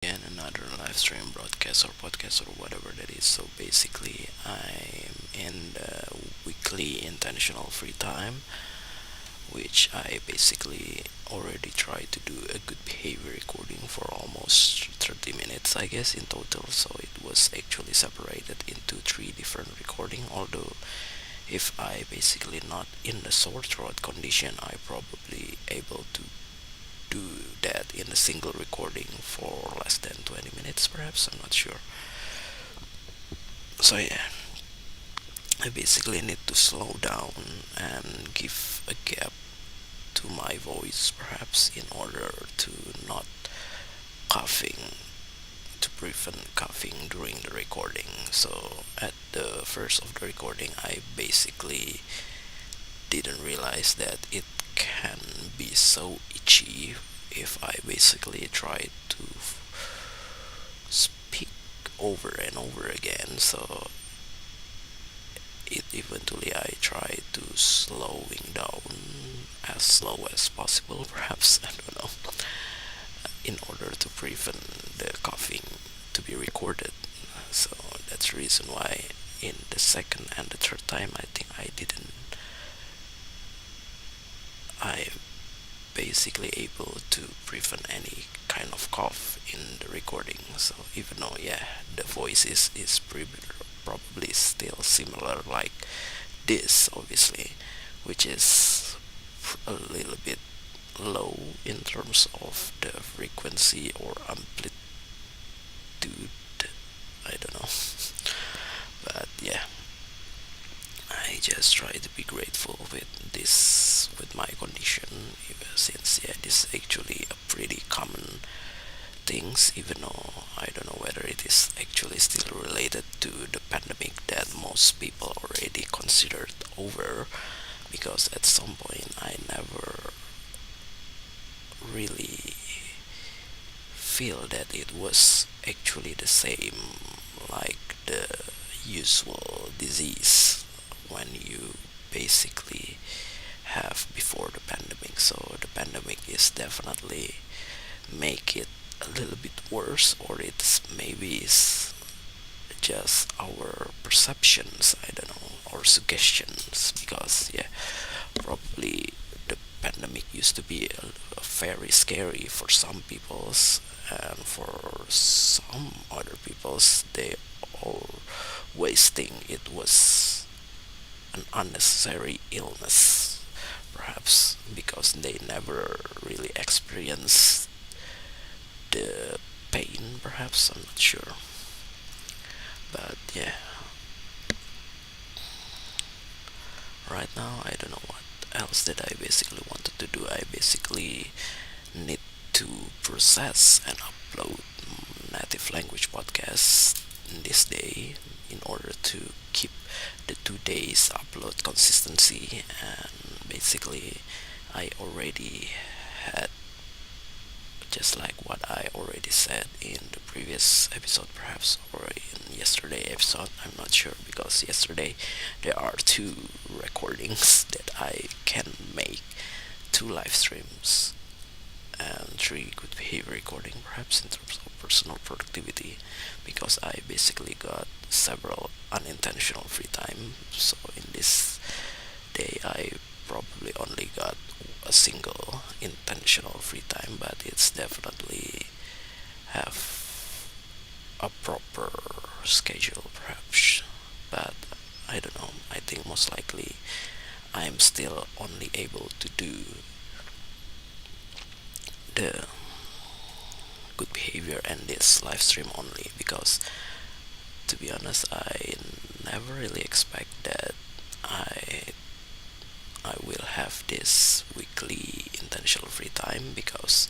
Again, another live stream broadcast or podcast or whatever that is. So basically, I'm in the weekly intentional free time, which I basically already tried to do a good behavior recording for almost 30 minutes, I guess, in total. So it was actually separated into three different recording. Although, if I basically not in the sore throat condition, I probably able to do that in a single recording for less than 20 minutes, perhaps. I'm not sure. So, yeah, I basically need to slow down and give a gap to my voice, perhaps, in order to not coughing, to prevent coughing during the recording. So, at the first of the recording, I basically didn't realize that it can be so itchy if I basically try to speak over and over again. So it eventually I try to slowing down as slow as possible, perhaps. I don't know, in order to prevent the coughing to be recorded. So that's the reason why in the second and the third time I think I basically able to prevent any kind of cough in the recording. So even though, yeah, the voice is probably still similar like this, obviously, which is a little bit low in terms of the frequency or amplitude. I don't know, but yeah, I just try to be grateful with this, with my condition, since yeah, this is actually a pretty common things, even though I don't know whether it is actually still related to the pandemic that most people already considered over, because at some point I never really feel that it was actually the same like the usual disease when you basically have before the pandemic. So the pandemic is definitely make it a little bit worse, or it's maybe is just our perceptions, I don't know, or suggestions, because yeah, probably the pandemic used to be very scary for some people's, and for some other people's they always think it was an unnecessary illness, perhaps because they never really experienced the pain, perhaps. I'm not sure, but yeah, right now I don't know what else that I basically wanted to do. I basically need to process and upload native language podcasts in this day in order to keep the 2 days upload consistency. And basically I already had, just like what I already said in the previous episode, perhaps, or in yesterday episode. I'm not sure, because yesterday there are two recordings that I can make, two live streams and three good behavior recording, perhaps, in terms of personal productivity, because I basically got several unintentional free time. So in this day I probably only got a single intentional free time, but it's definitely have a proper schedule, perhaps. But I don't know, I think most likely I'm still only able to do the good behavior and this live stream only, because to be honest I never really expect that I I will have this weekly intentional free time, because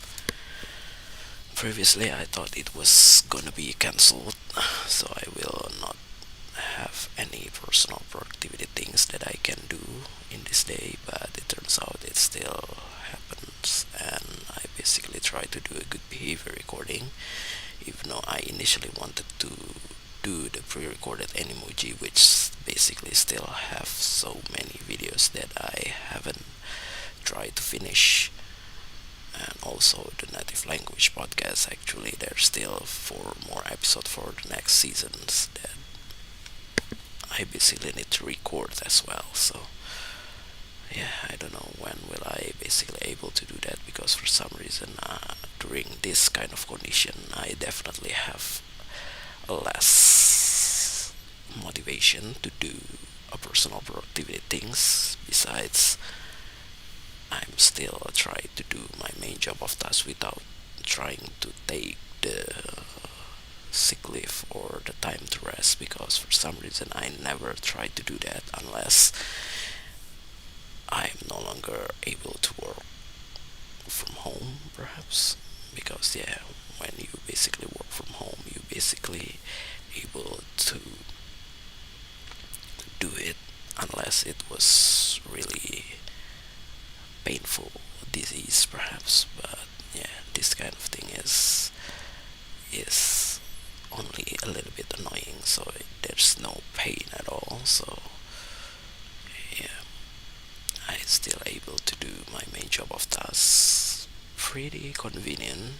previously I thought it was gonna be cancelled, so I will not have any personal productivity things that I can do in this day, but it turns out it still happens, and I basically try to do a good behavior recording, even though I initially wanted to do the pre-recorded Animoji, which basically still have so many videos that I haven't tried to finish. and also the native language podcast. Actually, there's still 4 more episodes for the next seasons that I basically need to record as well. So yeah, I don't know when will I basically able to do that, because for some reason during this kind of condition I definitely have less motivation to do a personal productivity things. Besides, I'm still trying to do my main job of tasks without trying to take the sick leave or the time to rest, because for some reason I never try to do that unless I'm no longer able to work from home, perhaps. Because yeah, when you basically work from home, you basically able to do it, unless it was really painful disease, perhaps. But yeah, this kind of thing is only a little bit annoying, so there's no pain at all. So yeah, I still able to do my main job of tasks pretty convenient.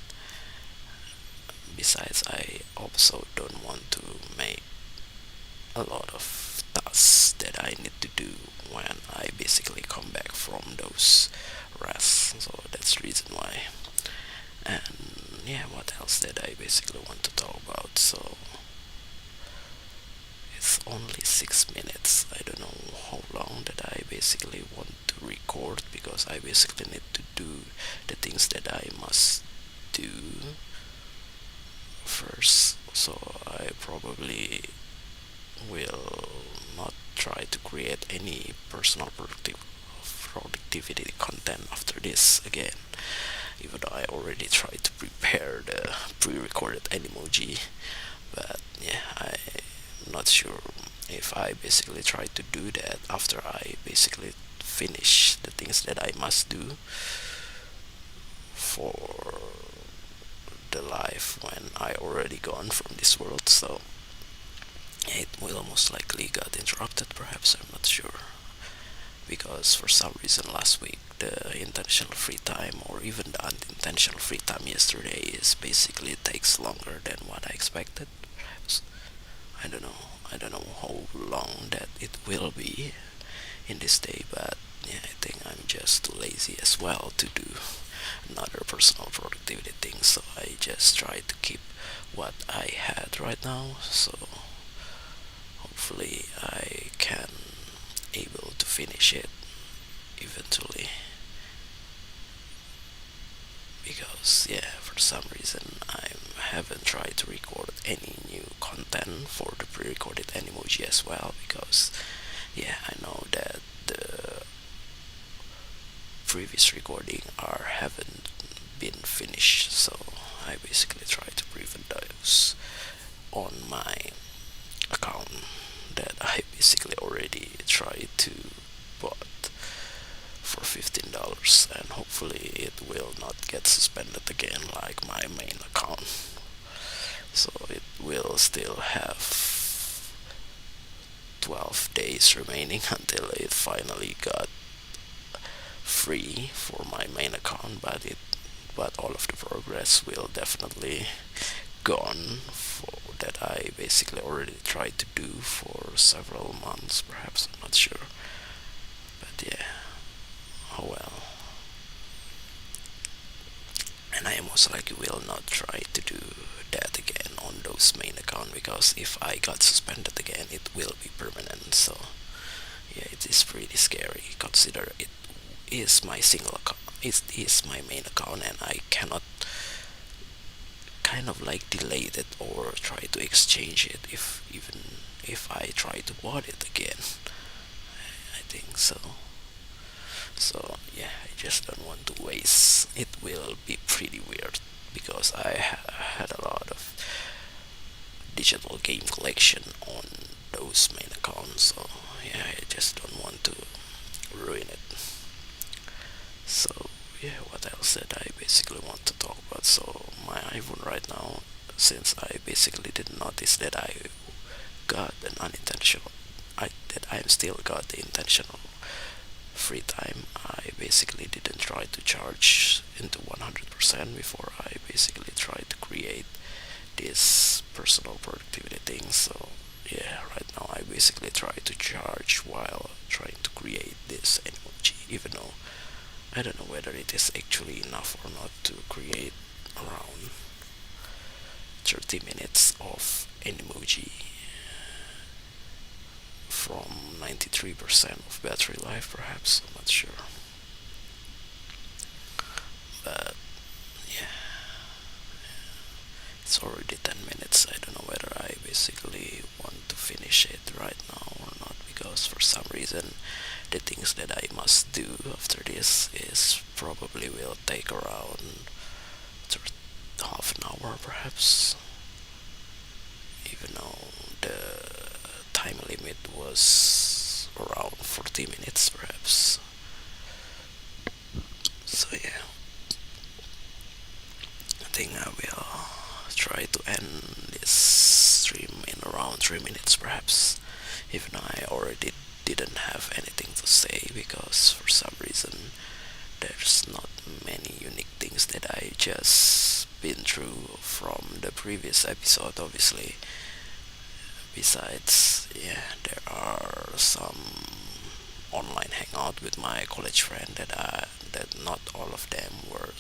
Besides, I also don't want to make a lot of tasks that I need to do when I basically come back from those rests. So that's the reason why. And yeah, what else did I basically want to talk about? So it's only 6 minutes. I don't know how long that I basically want to record, because I basically need to do the things that I must do first. So I probably will not try to create any personal productivity content after this again, even though I already tried to prepare the pre-recorded Animoji. But yeah, I'm not sure if I basically try to do that after I basically finish the things that I must do for the life when I already gone from this world. So it will most likely got interrupted, perhaps, I'm not sure, because for some reason last week the intentional free time, or even the unintentional free time yesterday, is basically takes longer than what I expected, perhaps. I don't know how long that it will be in this day, but yeah, I think I'm just too lazy as well to do another personal productivity thing, so I just try to keep what I had right now. So hopefully I can able to finish it eventually, because yeah, for some reason I haven't tried to record any new content for the pre-recorded Animoji as well, because yeah, I know that the previous recording are haven't been finished, so I basically try to prevent those on my account that I basically already tried to bought for $15, and hopefully it will not get suspended again like my main account. So it will still have 12 days remaining until it finally got free for my main account, but all of the progress will definitely gone for that I basically already tried to do for several months, perhaps, I'm not sure. But yeah, oh well. And I most likely will not try to do that again on those main account, because if I got suspended again it will be permanent. So yeah, it is pretty scary, consider it is my single account, it is my main account, and I cannot kind of like delay it or try to exchange it, if even if I try to bought it again. I think so. So yeah, I just don't want to waste. It will be pretty weird, because I had a lot of digital game collection on those main accounts. So yeah, I just don't want to ruin it. So yeah, what else did I basically want to talk about? So my iPhone right now, since I basically didn't notice that I got an unintentional, that I still got the intentional free time, I basically didn't try to charge into 100% before I basically tried to create this personal productivity thing. So yeah, right now I basically try to charge while trying to create this emoji, even though I don't know whether it is actually enough or not to create around 30 minutes of Animoji from 93% of battery life, perhaps. I'm not sure. But yeah, it's already 10 minutes. I don't know whether I basically want to finish it right now or not, because for some reason the things that I must do after this is probably will take around half an hour, perhaps, even though the time limit was around 40 minutes, perhaps. So yeah, I think I will try to end this stream in around 3 minutes, perhaps, even though I already didn't have anything to say, because for some reason there's not many unique things that I just been through from the previous episode, obviously. Besides, yeah, there are some online hangout with my college friend that not all of them were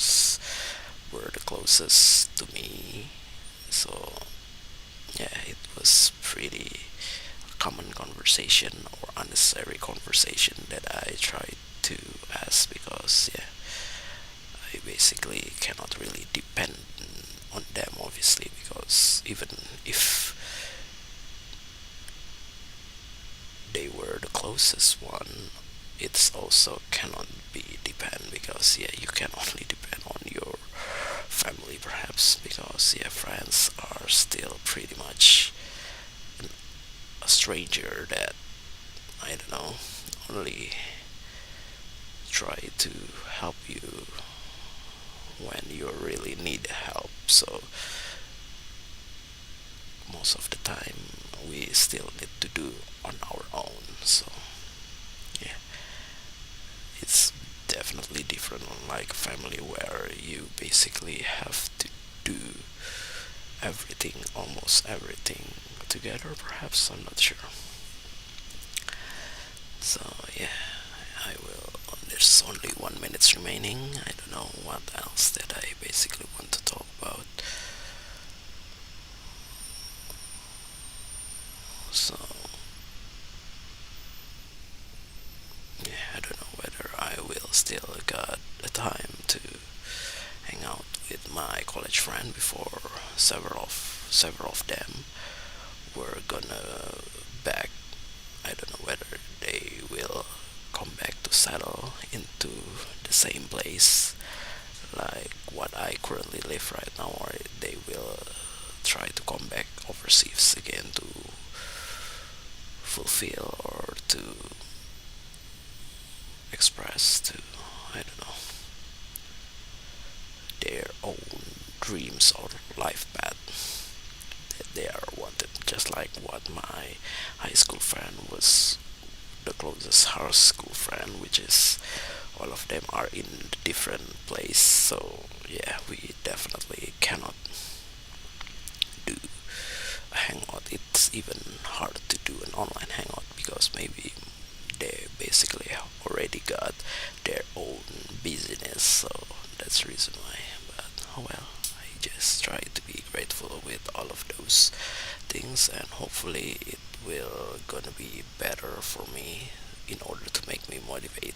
the closest to me. So yeah, it was pretty common conversation or unnecessary conversation that I tried to ask, because yeah, I basically cannot really depend on them, obviously, because even if they were the closest one, it's also cannot be depend, because yeah, you can only depend on your family, perhaps, because yeah, friends are still pretty much a stranger that, I don't know, only try to help you when you really need help. So most of the time we still need to do on our own. So yeah, it's definitely different unlike family, where you basically have to do everything, almost everything together, perhaps. I'm not sure. So yeah, I will. There's only 1 minute remaining. I don't know what else that I basically want to talk about. So yeah, I don't know whether I will still got the time to hang out with my college friend before several of them were gonna back. I don't know whether they will come back to settle into the same place like what I currently live right now, or they will try to come back overseas again to fulfill or to express to, I don't know, their own dreams or life path that they are wanted, just like what my high school friend was the closest high school friend, which is all of them are in a different place. So yeah, we definitely cannot do a hangout. It's even hard to do an online hangout, because maybe they basically already got their own business. So that's the reason why. But oh well, I just try to be grateful with all of those things, and hopefully it will gonna be better for me in order to make me motivate